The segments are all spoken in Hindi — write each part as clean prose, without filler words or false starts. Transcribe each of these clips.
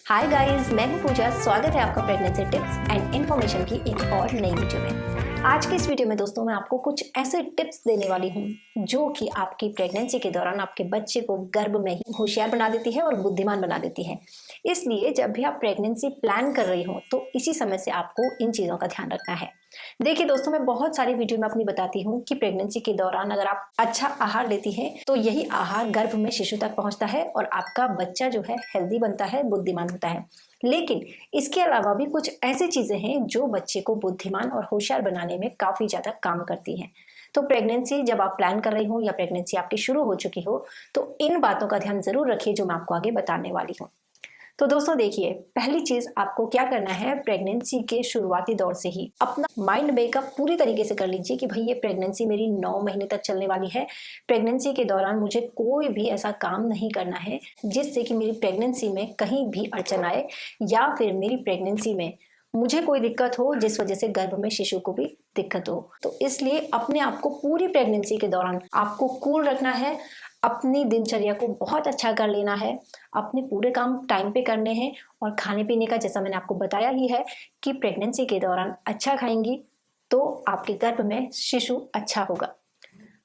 हाय गाइस, मैं हूं पूजा। स्वागत है आपका प्रेगनेंसी टिप्स एंड इन्फॉर्मेशन की एक और नई वीडियो में। आज की इस वीडियो में दोस्तों मैं आपको कुछ ऐसे टिप्स देने वाली हूं जो कि आपकी प्रेगनेंसी के दौरान आपके बच्चे को गर्भ में ही होशियार बना देती है और बुद्धिमान बना देती है। इसलिए जब भी आप प्रेगनेंसी प्लान कर रही हो तो इसी समय से आपको इन चीज़ों का ध्यान रखना है। देखिए दोस्तों, मैं बहुत सारी वीडियो में अपनी बताती हूँ कि प्रेगनेंसी के दौरान अगर आप अच्छा आहार लेती हैं तो यही आहार गर्भ में शिशु तक पहुँचता है और आपका बच्चा जो है हेल्दी बनता है, बुद्धिमान होता है। लेकिन इसके अलावा भी कुछ ऐसी चीजें हैं जो बच्चे को बुद्धिमान और होशियार बनाने में काफी ज्यादा काम करती हैं। तो प्रेगनेंसी जब आप प्लान कर रही हो या प्रेगनेंसी आपकी शुरू हो चुकी हो तो इन बातों का ध्यान जरूर रखिए जो मैं आपको आगे बताने वाली हूँ। तो दोस्तों देखिए, पहली चीज आपको क्या करना है, प्रेगनेंसी के शुरुआती दौर से ही अपना माइंड मेकअप पूरी तरीके से कर लीजिए कि भाई ये प्रेगनेंसी मेरी 9 महीने तक चलने वाली है। प्रेगनेंसी के दौरान मुझे कोई भी ऐसा काम नहीं करना है जिससे कि मेरी प्रेगनेंसी में कहीं भी अड़चन आए या फिर मेरी प्रेगनेंसी में मुझे कोई दिक्कत हो जिस वजह से गर्भ में शिशु को भी दिक्कत हो। तो इसलिए अपने आप को पूरी प्रेगनेंसी के दौरान आपको कूल रखना है, अपनी दिनचर्या को बहुत अच्छा कर लेना है, अपने पूरे काम टाइम पे करने हैं और खाने पीने का जैसा मैंने आपको बताया ही है कि प्रेगनेंसी के दौरान अच्छा खाएंगी तो आपके गर्भ में शिशु अच्छा होगा।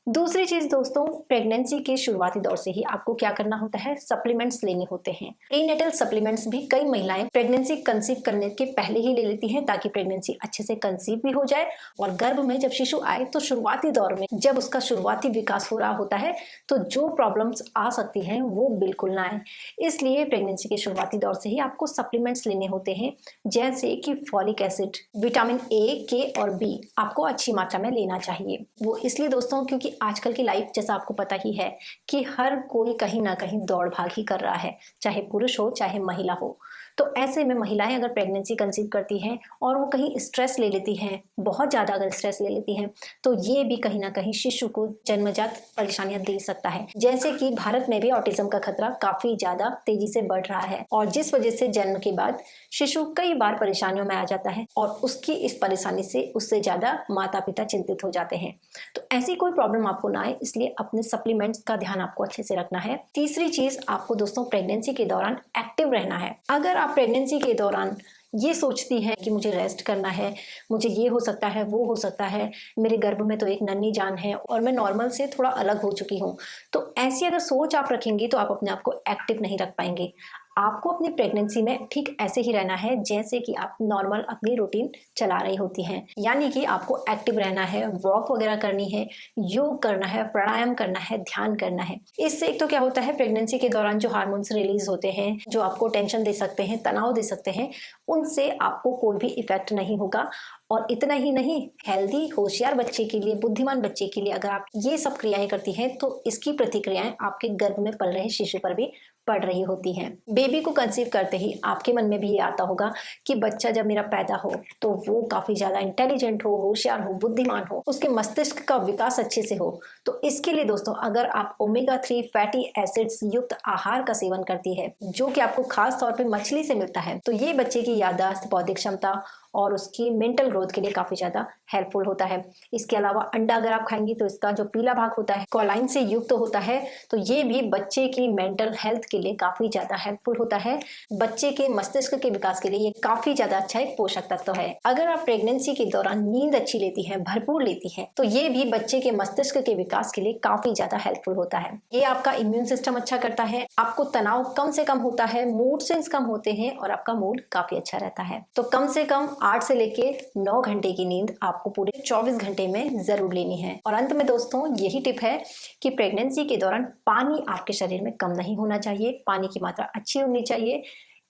दूसरी चीज दोस्तों, प्रेगनेंसी के शुरुआती दौर से ही आपको क्या करना होता है, सप्लीमेंट्स लेने होते हैं। प्रीनेटल सप्लीमेंट्स भी कई महिलाएं प्रेगनेंसी कंसीव करने के पहले ही ले लेती हैं ताकि प्रेगनेंसी अच्छे से कंसीव भी हो जाए और गर्भ में जब शिशु आए तो शुरुआती दौर में जब उसका शुरुआती विकास हो रहा होता है तो जो प्रॉब्लम्स आ सकती हैं वो बिल्कुल ना आए। इसलिए प्रेगनेंसी के शुरुआती दौर से ही आपको सप्लीमेंट्स लेने होते हैं, जैसे कि फॉलिक एसिड, विटामिन ए, के और बी आपको अच्छी मात्रा में लेना चाहिए। वो इसलिए दोस्तों क्योंकि आजकल की लाइफ जैसा आपको पता ही है कि हर कोई कहीं ना कहीं दौड़ भाग ही कर रहा है, चाहे पुरुष हो चाहे महिला हो। तो ऐसे में महिलाएं अगर प्रेगनेंसी कंसीव करती हैं और वो कहीं स्ट्रेस ले लेती हैं, बहुत ज़्यादा अगर स्ट्रेस ले लेती हैं तो ये भी कहीं ना कहीं शिशु को जन्मजात परेशानियां दे सकता है। जैसे कि भारत में भी ऑटिज्म का खतरा काफ़ी ज़्यादा तेजी से बढ़ रहा है और जिस वजह से जन्म के बाद शिशु कई बार परेशानियों में आ जाता है और उसकी इस परेशानी से उससे ज़्यादा माता पिता चिंतित हो जाते हैं। तो ऐसी कोई प्रॉब्लम आपको ना आए इसलिए अपने सप्लीमेंट्स का ध्यान आपको अच्छे से रखना है। तीसरी चीज़, आपको दोस्तों प्रेगनेंसी के दौरान एक्टिव रहना है। अगर आप प्रेगनेंसी के दौरान ये सोचती हैं कि मुझे रेस्ट करना है, मुझे ये हो सकता है, वो हो सकता है, मेरे गर्भ में तो एक नन्ही जान है और मैं नॉर्मल से थोड़ा अलग हो चुकी हूँ, तो ऐसी अगर सोच आप रखेंगी तो आप अपने आप को एक्टिव नहीं रख पाएंगे। आपको अपनी प्रेगनेंसी में ठीक ऐसे ही रहना है जैसे कि आप नॉर्मल अपनी रूटीन चला रही होती हैं, यानी कि आपको एक्टिव रहना है, वॉक वगैरह करनी है, योग करना है, प्राणायाम करना है, ध्यान करना है। इससे एक तो क्या होता है, प्रेगनेंसी के दौरान जो हार्मोन्स रिलीज होते हैं जो आपको टेंशन दे सकते हैं, तनाव दे सकते हैं, उनसे आपको कोई भी इफेक्ट नहीं होगा। और इतना ही नहीं, हेल्दी होशियार बच्चे के लिए, बुद्धिमान बच्चे के लिए अगर आप ये सब क्रियाएं करती हैं तो इसकी प्रतिक्रियाएं आपके गर्भ में पल रहे शिशु पर भी पड़ रही होती हैं। बेबी को कंसीव करते ही आपके मन में भी ये आता होगा कि बच्चा जब मेरा पैदा हो तो वो काफी ज्यादा इंटेलिजेंट हो, होशियार हो, बुद्धिमान हो, उसके मस्तिष्क का विकास अच्छे से हो। तो इसके लिए दोस्तों अगर आप ओमेगा 3 फैटी एसिड्स युक्त आहार का सेवन करती है जो कि आपको खास तौर पे मछली से मिलता है तो ये बच्चे की याददाश्त, बौद्धिक क्षमता और उसकी मेंटल ग्रोथ के लिए काफी ज्यादा हेल्पफुल होता है। इसके अलावा अंडा अगर आप खाएंगी तो इसका जो पीला भाग होता है कोलाइन से युक्त होता है, तो ये भी बच्चे की मेंटल हेल्थ के लिए काफी ज्यादा हेल्पफुल होता है। बच्चे के मस्तिष्क के विकास के लिए ये काफी ज्यादा अच्छा एक पोषक तत्व है। अगर आप प्रेगनेंसी के दौरान नींद अच्छी लेती है, भरपूर लेती है, तो ये भी बच्चे के मस्तिष्क के विकास के लिए काफी ज्यादा हेल्पफुल होता है। ये आपका इम्यून सिस्टम अच्छा करता है, आपको तनाव कम से कम होता है, मूड स्विंग्स कम होते हैं और आपका मूड काफी अच्छा रहता है। तो कम से कम 8 से लेके 9 घंटे की नींद आपको पूरे 24 घंटे में जरूर लेनी है। और अंत में दोस्तों यही टिप है कि प्रेगनेंसी के दौरान पानी आपके शरीर में कम नहीं होना चाहिए, पानी की मात्रा अच्छी होनी चाहिए।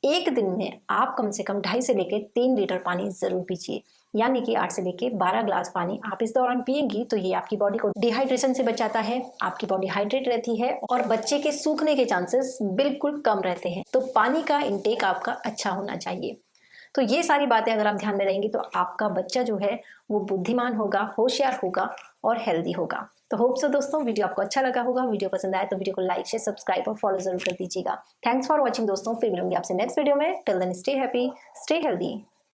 एक दिन में आप कम से कम 2.5 से लेके 3 लीटर पानी जरूर पीजिए, यानी कि 8 से लेके 12 ग्लास पानी आप इस दौरान पिएंगी तो ये आपकी बॉडी को डिहाइड्रेशन से बचाता है, आपकी बॉडी हाइड्रेट रहती है और बच्चे के सूखने के चांसेस बिल्कुल कम रहते हैं। तो पानी का इंटेक आपका अच्छा होना चाहिए। तो ये सारी बातें अगर आप ध्यान में रहेंगी तो आपका बच्चा जो है वो बुद्धिमान होगा, होशियार होगा और हेल्दी होगा। तो होप सो दोस्तों वीडियो आपको अच्छा लगा होगा। वीडियो पसंद आए तो वीडियो को लाइक, शेयर, सब्सक्राइब और फॉलो जरूर कर दीजिएगा। थैंक्स फॉर वॉचिंग दोस्तों, फिर मिलूंगी आपसे नेक्स्ट वीडियो में। Till then stay happy, stay healthy.